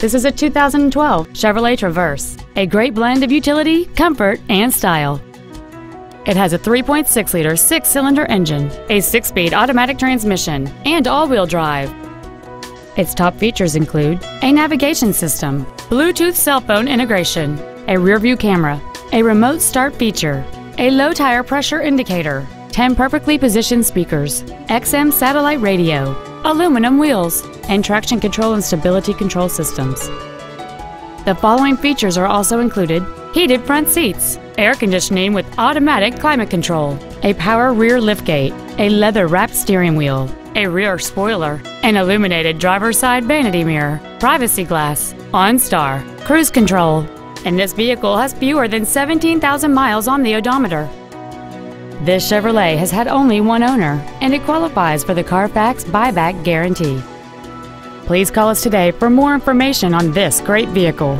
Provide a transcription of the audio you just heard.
This is a 2012 Chevrolet Traverse, a great blend of utility, comfort, and style. It has a 3.6-liter six-cylinder engine, a 6-speed automatic transmission, and all-wheel drive. Its top features include a navigation system, Bluetooth cell phone integration, a rear-view camera, a remote start feature, a low tire pressure indicator, 10 perfectly positioned speakers, XM satellite radio, aluminum wheels, and traction control and stability control systems. The following features are also included: heated front seats, air conditioning with automatic climate control, a power rear liftgate, a leather-wrapped steering wheel, a rear spoiler, an illuminated driver's side vanity mirror, privacy glass, OnStar, cruise control, and this vehicle has fewer than 17,000 miles on the odometer. This Chevrolet has had only one owner, and it qualifies for the Carfax buyback guarantee. Please call us today for more information on this great vehicle.